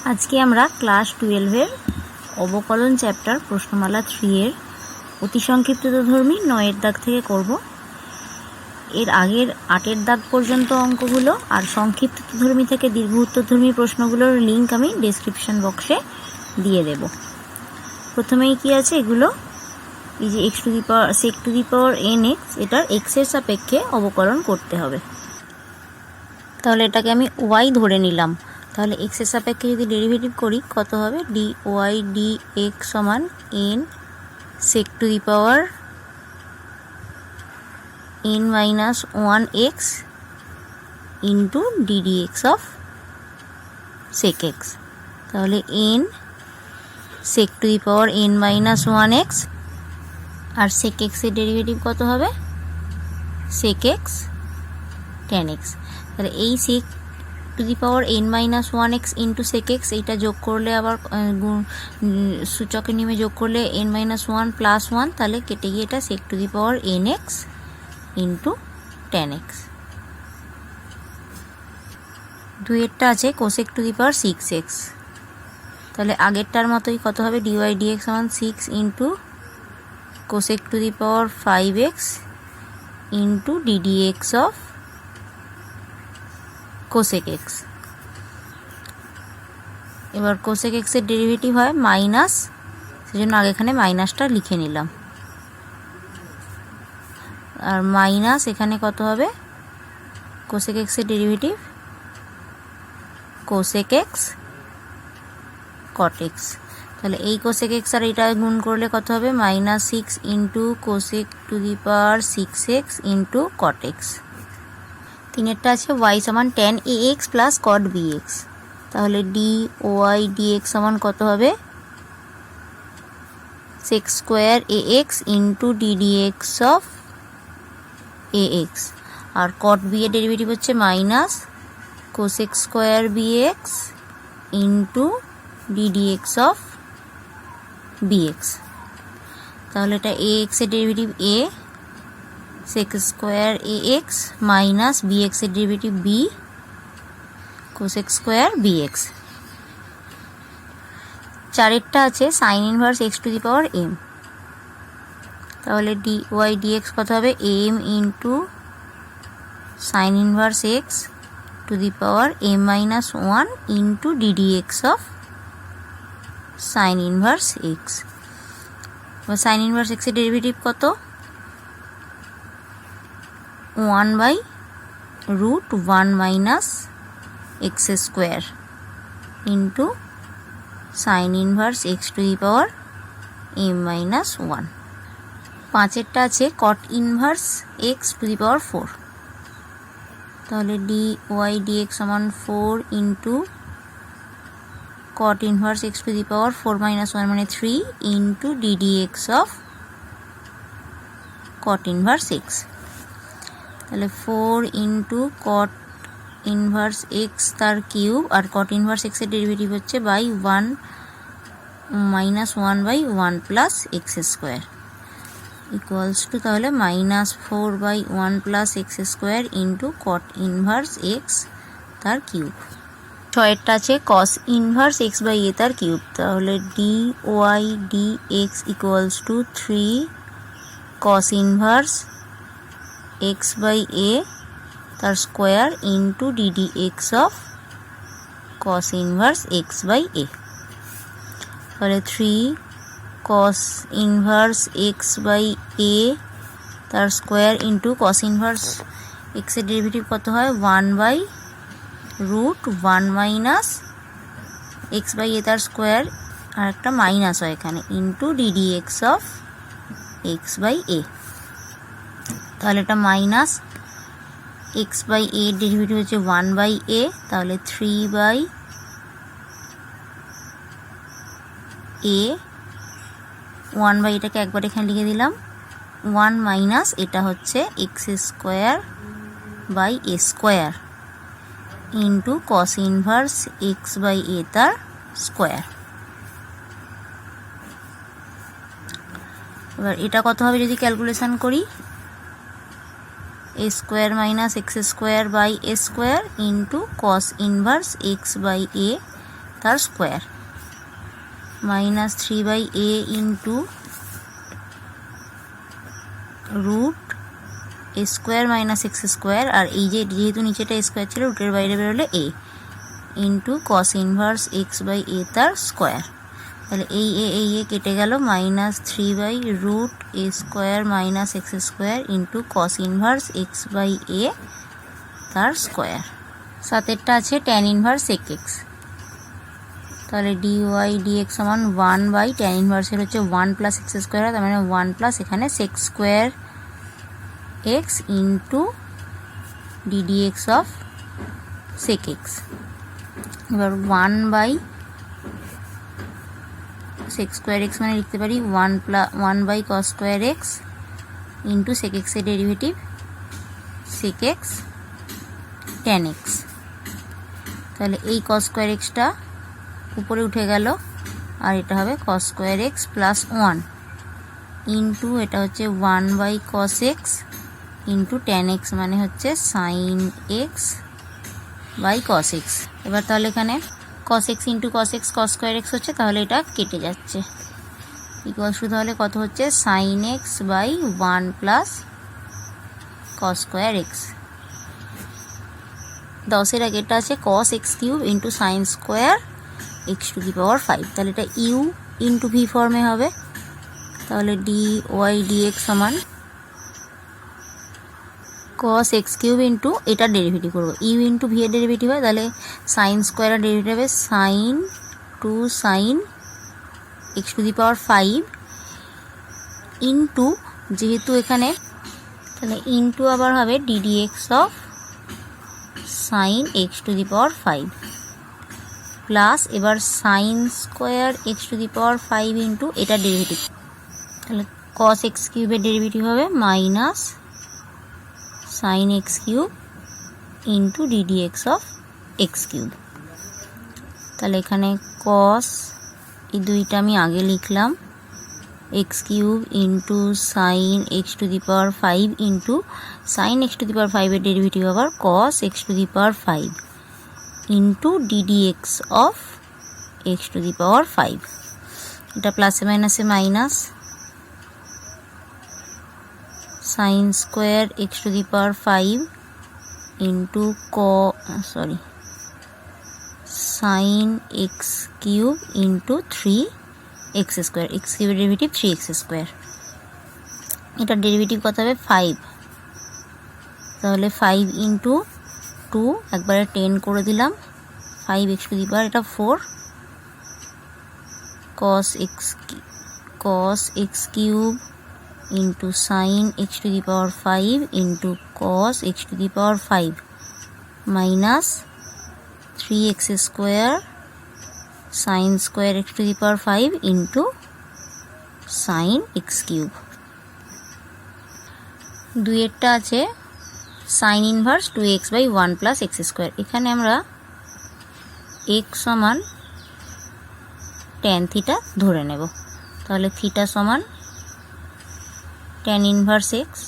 আজকে আমরা ক্লাস 12 এর অবকলন চ্যাপ্টার প্রশ্নমালা 3 এর অতি সংক্ষিপ্তধর্মী 9 এর দাগ থেকে করব। এর আগের 8 এর দাগ পর্যন্ত অঙ্কগুলো আর সংক্ষিপ্তধর্মী থেকে দীর্ঘ উত্তরধর্মী প্রশ্নগুলোর লিংক আমি ডেসক্রিপশন বক্সে দিয়ে দেব। প্রথমেই কি আছে, এগুলো এই যে sec to the power nx, এটার x এর সাপেক্ষে অবকলন করতে হবে। তাহলে এটাকে আমি y ধরে নিলাম। তাহলে x এর সাপেক্ষে যদি ডেরিভেটিভ করি কত হবে, dy dx সমান n sec to the power n minus 1x into ddx of sec x। তাহলে n sec to the power n minus 1x R sec x এর ডেরিভেটিভ কত হবে, sec x tan x। তাহলে এই sec to the power n minus 1x into sec x, এইটা যোগ করলে আবার সূচকের নিয়মে যোগ করলে n minus 1 plus 1, তাহলে কেটে গিয়ে এটা sec to the power nx into tan x। দুইয়েরটা আছে cosec to the power 6x। তাহলে আগেরটার মতোই কত হবে, dy dx সমান 6 into cosec to the power 5x into ddx of cosec x। এবার cosec x এর ডেরিভেটিভ হয় মাইনাস, সেজন্য আগে এখানে মাইনাসটা লিখে নিলাম। আর মাইনাস এখানে কত হবে, cosec x এর derivative cosec x cot x। তাহলে এই cosec x আর এটা গুণ করলে কত হবে, minus 6 into cosec to the power 6x into cot x। তিনেরটা আছে y সমান tan ax plus cot bx। তাহলে dy dx সমান কত হবে, sec square ax into ddx of ax। আর cot b এর ডেরিভেটিভ হচ্ছে minus cosec square bx into ddx of bx। তাহলে এটা ax এর derivative a sec square ax minus bx এর derivative b cosec square bx। চারেরটা আছে sin inverse x to the power m। তাহলে dy dx কত হবে, m into sin inverse x to the power m minus 1 into ddx of sin inverse x। sin inverse x এর derivative কত, 1/√1 minus x square into sine inverse x to the power m minus 1। পাঁচেরটা আছে cot inverse x to the power 4। তাহলে dy dx সমান 4 into cot inverse x to the power 4 minus 1 মানে 3 into ddx of cot inverse x। তাহলে 4 into cot inverse x তার cube, আর cot inverse x এর derivative হচ্ছে by 1 minus 1/1 plus x square equals to, তাহলে minus 4/1 plus x square into cot inverse x তার cube. ছয়েরটা আছে cos inverse x by a তার কিউব। তাহলে dy dx equals to 3 cos inverse x by a তার square into ddx of cos inverse x by a। তাহলে 3 cos inverse x by a তার square into cos inverse x এর derivative কত হয়, 1/√1 minus x by a তার square, আর একটা minus হয় এখানে, into ddx of x by a। তাহলে এটা মাইনাস x বাই a এর ডেরিভেটিভ হচ্ছে 1/a। তাহলে 3/a 1/, এটাকে একবার এখানে লিখে দিলাম, 1 মাইনাস এটা হচ্ছে x square by a square into cos inverse x by a তার স্কোয়ার। এবার এটা কত হবে যদি ক্যালকুলেশন করি, a square minus x square by a square into cos inverse x by a তার square minus 3/a into root a square minus x square, আর এই যে যেহেতু নিচেটা স্কোয়ার ছিল রুটের বাইরে বেরোলে a into cos inverse x by a তার স্কোয়ার। তাহলে এই এ কেটে গেল, মাইনাস 3/রুট a square minus x square into cos inverse x by a তার স্কোয়ার। সাতেরটা আছে ট্যান ইনভার্স সেক এক্স। তাহলে ডিওয়াই ডিএক্স সমান 1/ট্যান ইনভার্সের হচ্ছে 1 প্লাস এক্স স্কোয়ার, তার মানে 1 প্লাস এখানে sec square x into ddx of sec x. এবার 1 সেক স্কোয়ার এক্স মানে লিখতে পারি 1 cos square x into sec এক্সের derivative sec x tan x. তাহলে এই কস স্কোয়ার এক্সটা উপরে উঠে গেল, আর এটা হবে cos square x plus 1 into এটা হচ্ছে 1 cos x into tan x মানে হচ্ছে sine x by cos x. এবার তাহলে এখানে cos x into cos x cos square x হচ্ছে, তাহলে এটা কেটে যাচ্ছে, ইকুয়াল টু তাহলে কত হচ্ছে sine x by 1 plus cos square x. 10-এর আগেরটা আছে cos x cube into sine square x to the power 5। তাহলে এটা ইউ ইন্টু ভি ফর্মে হবে। তাহলে ডি ওয়াই ডিএক্স সমান কস এক্স কিউব ইন্টু এটার ডেরিভেটিভ করবো, ইউ ইন্টু ভি এর ডেরিভেটিভ হয়, তাহলে সাইন স্কোয়ারের ডেরিভেটিভ হবে sine two sine x to the power 5 into, যেহেতু এখানে তাহলে ইন্টু আবার হবে ddx of sine x to the power 5 plus এবার sine square x to the power 5 into এটার ডেরিভেটিভ, তাহলে কস এক্স কিউবের ডেরিভেটিভ হবে minus sine x cube into ddx of x cube. তাহলে এখানে কস এই দুইটা আমি আগে লিখলাম, x cube into sine x to the power 5 into sine x to the power 5 এর ডেরিভেটিভ আবার cos x to the power 5 into ddx of x to the power 5। এটা প্লাসে মাইনাসে minus sine square x to the power 5 into sine x cube into 3x square, x কিউবের derivative 3x square. এটার derivative কত হবে 5, তাহলে 5 into 2 একবারে 10 করে দিলাম, 5x টু দি পাওয়ার এটা 4 cos x cube into sine x to the power 5 into cos x to the power 5 minus 3x square sine square x to the power 5 into sine x cube. 2-এরটা আছে sine inverse 2x by 1 plus x square. এখানে আমরা x সমান tan theta ধরে নেব, তাহলে theta সমান tan inverse x.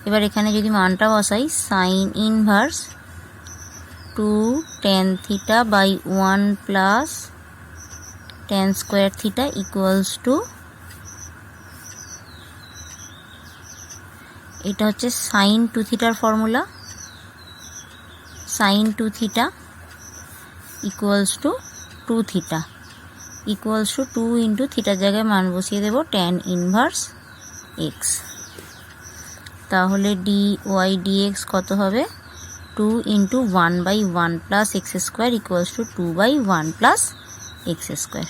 এবার এখানে যদি মানটা বসাই sine inverse 2 tan theta by 1 plus tan square theta equals to, এটা হচ্ছে সাইন 2 থিটার formula, sine 2 theta equals to 2 theta equals to 2 into থিটার জায়গায় মান বসিয়ে দেব ট্যান ইনভার্স এক্স। তাহলে ডি ওয়াই ডিএক্স কত হবে 2 into 1/1 plus x square equals to 2/1 plus x square.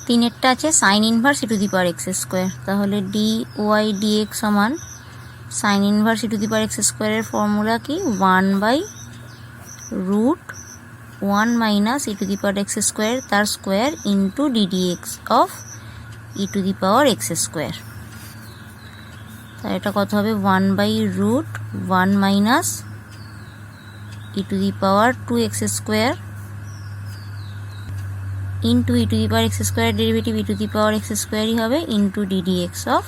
3-এরটা আছে sine inverse e to the power x square. তাহলে ডি ওয়াই ডিএক্স সমান sine inverse e to the power x স্কোয়ারের formula কি 1/√1 minus e to the power x square তার square into ddx of e to the power x square. তাহলে এটা কত হবে 1/√1 minus e to the power 2x square into e to the power x square derivative e to the power x স্কোয়ারই হবে into ddx of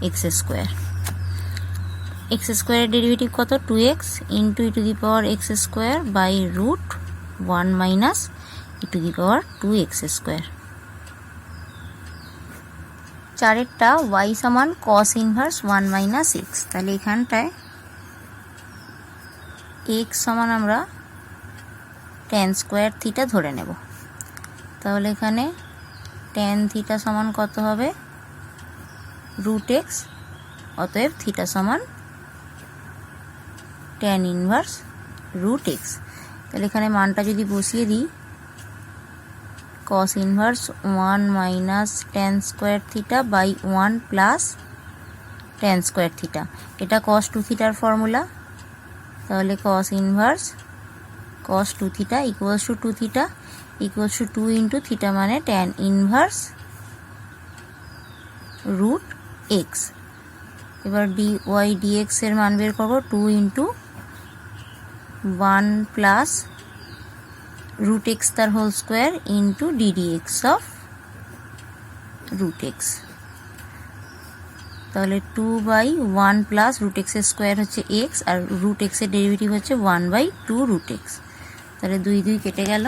x square. X স্কোয়ারের derivative কত 2x into e to the power x square by √1 1 minus e to the power 2x square. চারেরটা y সমান cos inverse 1 minus x. তাহলে এখানটায় x সমান আমরা tan স্কোয়ার থিটা ধরে নেব। তাহলে এখানে tan থিটা সমান কত হবে? √x। অতএব থিটা সমান tan ইনভার্স √x। তাহলে এখানে মানটা যদি বসিয়ে দিই, cos inverse 1 minus tan square theta by 1 plus tan square theta, এটা cos 2 থিটার ফর্মুলা। তাহলে cos inverse cos 2 theta equals to 2 theta equals to 2 into theta মানে tan ইনভার্স √x। এবার dy dx এর মান বের করবো, 2 ইন্টু 1 প্লাস √x তার whole square into ddx of √x। তাহলে 2/1 প্লাস √x এর স্কোয়ার হচ্ছে x, আর √x এর ডেরিভেটিভ হচ্ছে 1/2 √x। তাহলে 2 2 কেটে গেল,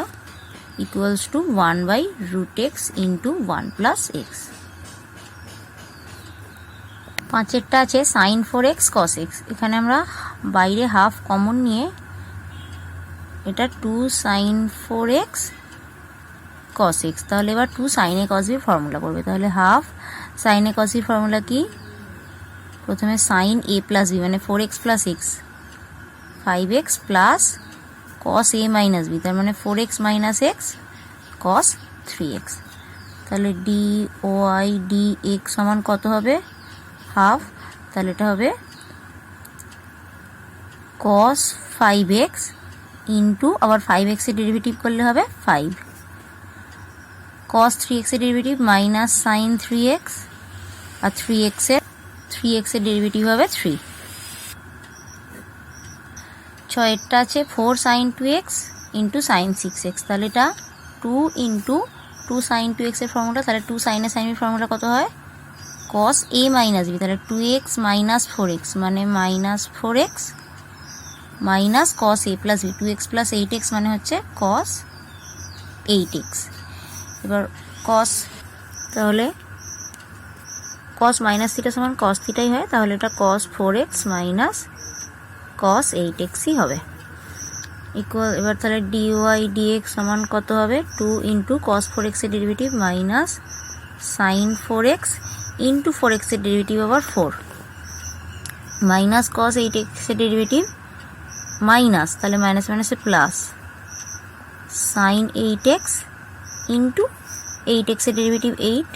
equals to 1/√x into 1 plus x। পাঁচেরটা আছে sin 4x cos x। এখানে আমরা বাইরে হাফ কমন নিয়ে এটা 2 sin 4x cos x। তাহলে এবার 2 sin a cos b formula করবে। তাহলে half sin a cos b formula কি? প্রথমে sin a প্লাস b মানে 4x plus x 5x plus cos a minus b তার মানে 4x minus x cos 3x। তাহলে dy dx সমান কত হবে? হাফ। তাহলে এটা হবে cos 5x ইন্টু আবার 5x এর ডেরিভেটিভ করলে হবে 5, cos 3x এর ডেরিভেটিভ মাইনাস sin 3x, আর 3x এর ডেরিভেটিভ হবে 3। ছয়েরটা আছে 4 sin 2x into sin 6x। তাহলে এটা 2 ইন্টু 2 sin 2x এর ফর্মুলা। তাহলে 2 sin a sin b formula কত হয়? cos a minus b। তাহলে 2x মাইনাস 4x মানে minus 4x minus cos a plus b, 2x plus 8x মানে হচ্ছে cos 8x। এবার cos, তাহলে cos মাইনাস থিটা সমান cos থিটাই হয়। তাহলে এটা cos 4x মাইনাস cos 8xই হবে ইকুয়াল। এবার তাহলে dy dx সমান কত হবে? 2 ইন্টু cos 4x এর derivative minus sin 4x into 4x এর ডেরিভেটিভ আবার 4 মাইনাস cos 8x এর ডেরিভেটিভ মাইনাস, তাহলে মাইনাস মাইনাসে plus sin 8x into 8x এর ডেরিভেটিভ 8।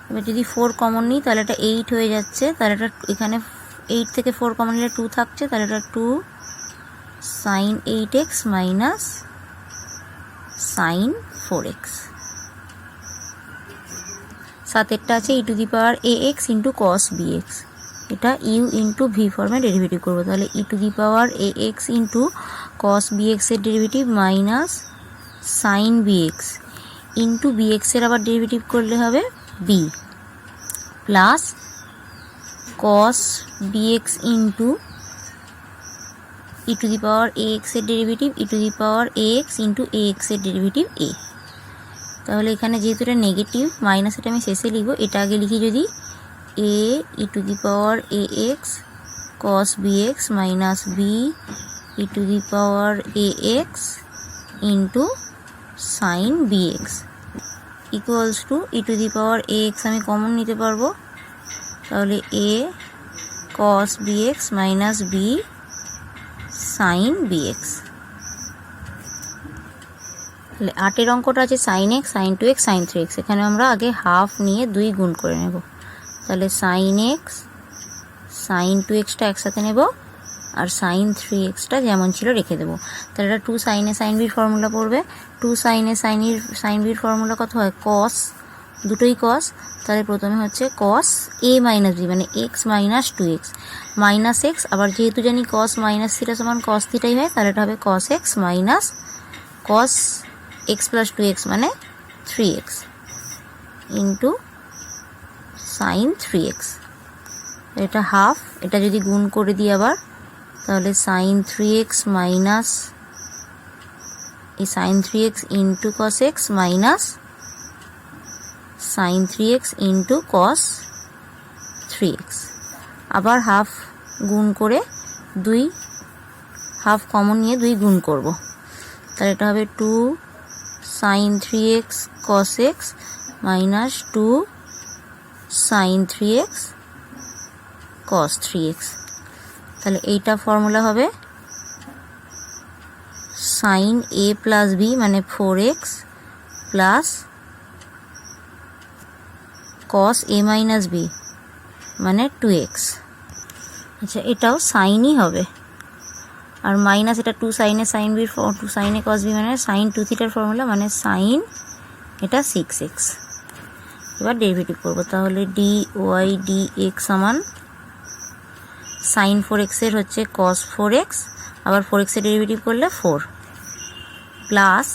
এবার যদি 4 কমন নিই তাহলে এটা 8 হয়ে যাচ্ছে। তাহলে এটা এখানে 8 থেকে 4 কমন নিলে 2 থাকছে। তাহলে এটা 2 sin 8x minus sin 4x। সাতেরটা আছে e to the power ax into cos bx। এটা u ইন্টু ভি ফর্মে ডেরিভেটিভ করবো। তাহলে e to the power ax into cos bx এর derivative minus sin bx into bx এর আবার derivative করলে হবে b plus cos bx into e to the power ax এর derivative e to the power ax into ax এর derivative a। তাহলে এখানে যেহেতু এটা নেগেটিভ মাইনাস, এটা আমি শেষে লিখবো। এটা আগে লিখি যদি a e to the power ax cos bx minus b e to the power ax into sin bx equals to e to the power ax আমি কমন নিতে পারবো। তাহলে a cos bx minus b sin bx। তাহলে 8 এর অঙ্কটা আছে sin x sin 2x sin 3x। এখানে আমরা আগে হাফ নিয়ে 2 গুণ করে নেব। তাহলে sin x sin 2xটা একসাথে নেব আর sin 3xটা যেমন ছিল রেখে দেবো। তাহলে এটা 2 sin a sin b formula পড়বে। 2 sin a sin b formula কত হয়? cos, দুটোই cos। তাহলে প্রথমে হচ্ছে cos a মাইনাস b মানে x minus 2x minus x, আবার যেহেতু জানি cos মাইনাস থিটা সমান cos থিটাই হয়, তাহলে এটা হবে cos x minus cos x plus 2x মানে 3x ইন্টু sin 3x। এটা হাফ, এটা যদি গুণ করে দিই আবার তাহলে sin 3x মাইনাস এই sine 3x into cos x minus sine 3x into cos 3x, আবার হাফ গুণ করে দুই হাফ কমন নিয়ে দুই গুণ করব, তাহলে এটা হবে 2 সাইন 3x কস এক্স মাইনাস 2 সাইন 3x কস 3x। তাহলে এইটা ফর্মুলা হবে সাইন a প্লাস বি মানে 4x প্লাস কস a মাইনাস বি মানে 2x। আচ্ছা, এটাও সাইনই হবে, আর মাইনাস এটা 2 সাইনে সাইন বির 2 সাইনে কস বি মানে সাইন 2 থিটার ফর্মুলা মানে সাইন এটা 6x। এবার ডেরিভেটিভ করবো, তাহলে ডি ওয়াই ডি এক্স সমান সাইন 4x এর হচ্ছে কস 4x, আবার 4x এর ডেরিভেটিভ করলে 4 প্লাস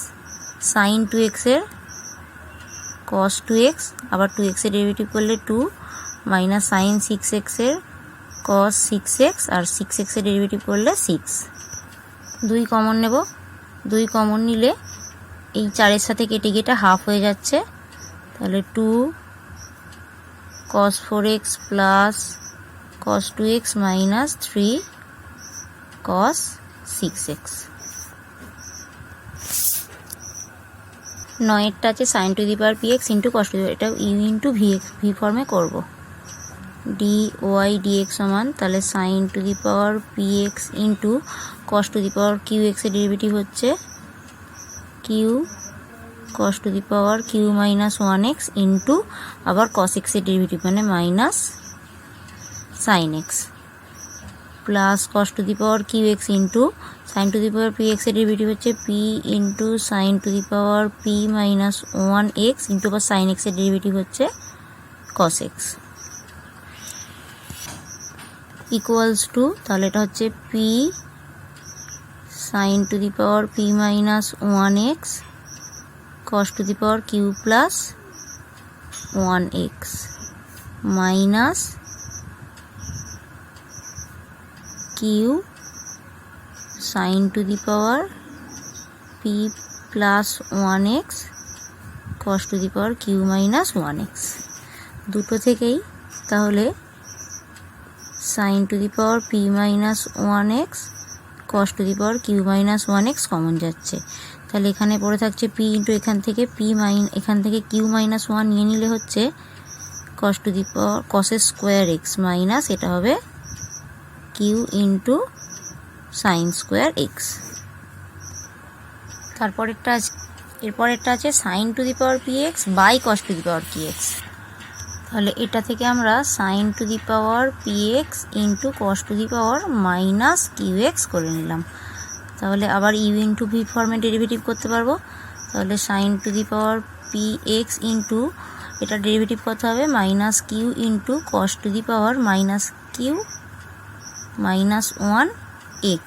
সাইন 2x এর কস 2x, আবার 2x এর ডেরিভেটিভ করলে 2 মাইনাস সাইন 6x এর কস 6x, আর 6x এর ডেরিভেটিভ করলে 6। 2 কমন নেব, 2 কমন নিলে এই 4 এর সাথে কেটে কেটে হাফ হয়ে যাচ্ছে, তাহলে 2 cos 4x plus cos 2x minus 3 cos 6x। 9 আছে sine to the power px into cos to the power, এটা ইউ ইন্টু ভি ফর্মে করবো, ডি ওয়াই ডিএক্স সমান তাহলে sine to the power px into cos to the power qx এর derivative হচ্ছে q cos to the power q minus 1x into আবার cos x এর derivative মানে minus sine x plus cos to the power qx into sine to the power px এর derivative হচ্ছে p into sine to the power p minus 1x into আবার sine x এর derivative হচ্ছে cos x equals to, তাহলে এটা হচ্ছে p sine to the power p minus 1x cos to the power q plus 1x minus q sine to the power p plus 1x cos to the power q minus 1x। দুটো থেকেই তাহলে sine to the power p minus 1x cos to the power q minus 1x common যাচ্ছে, তাহলে এখানে পড়ে থাকছে p into এখান থেকে এখান থেকে q মাইনাস 1 নিয়ে নিলে হচ্ছে cos to the power cos square x minus এটা হবে q into sine square x। এরপরেরটা আছে sine to the power px by cos to the power qx, তাহলে এটা থেকে আমরা sine to the power px into cos to the power minus qx করে নিলাম, তাহলে আবার ইউ ইন্টু ভি ফর্মে ডেরিভেটিভ করতে পারবো, তাহলে sine to the power px into এটা ডেরিভেটিভ করতে হবে minus Q into cos to the power minus q minus 1x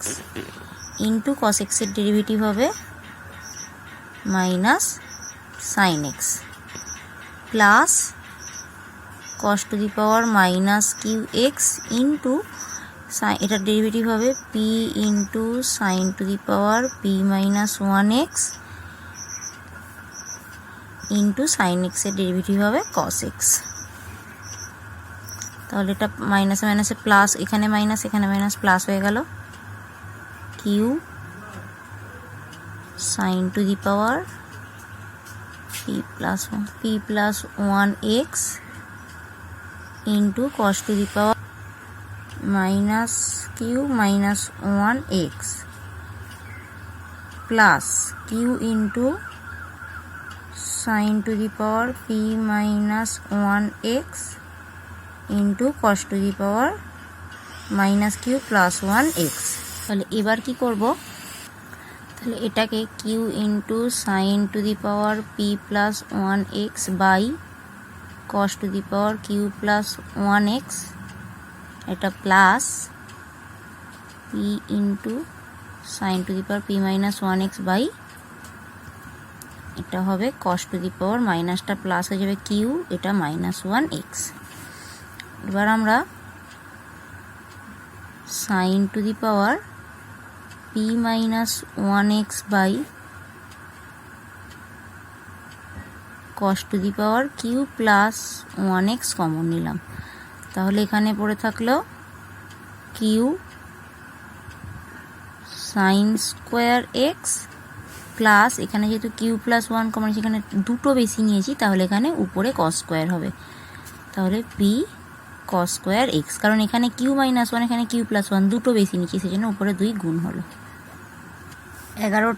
into cos x এর ডেরিভেটিভ হবে minus sine x plus cos to the power minus q x into এটার derivative হবে p into sine to the power p minus 1x into sine x এর derivative হবে cos x। তাহলে এটা মাইনাসে মাইনাসে প্লাস, এখানে মাইনাস প্লাস হয়ে গেল, q sine to the power p plus 1x into cos to the power minus q minus 1x plus q into sine to the power p minus 1x into cos to the power minus q plus 1x। তাহলে এবার কি করব, তাহলে এটাকে q into sine to the power p plus 1x by cos to the power q plus 1x, এটা plus p into sine to the power p minus 1x by এটা হবে cos to the পাওয়ার মাইনাসটা plus হয়ে যাবে Q, এটা minus 1x। এবার আমরা sine to the power p minus 1x by cos to the power q plus 1x common নিলাম, তাহলে এখানে পড়ে থাকলো q sine square x plus, এখানে যেহেতু কিউ প্লাস 1 কমন সেখানে দুটো বেশি নিয়েছি, তাহলে এখানে উপরে কস স্কোয়ার হবে, তাহলে পি কস স্কোয়ার এক্স, কারণ এখানে কিউ মাইনাস 1 এখানে কিউ প্লাস 1 দুটো বেশি নিচ্ছি, সেই জন্য উপরে 2 গুণ হলো। 11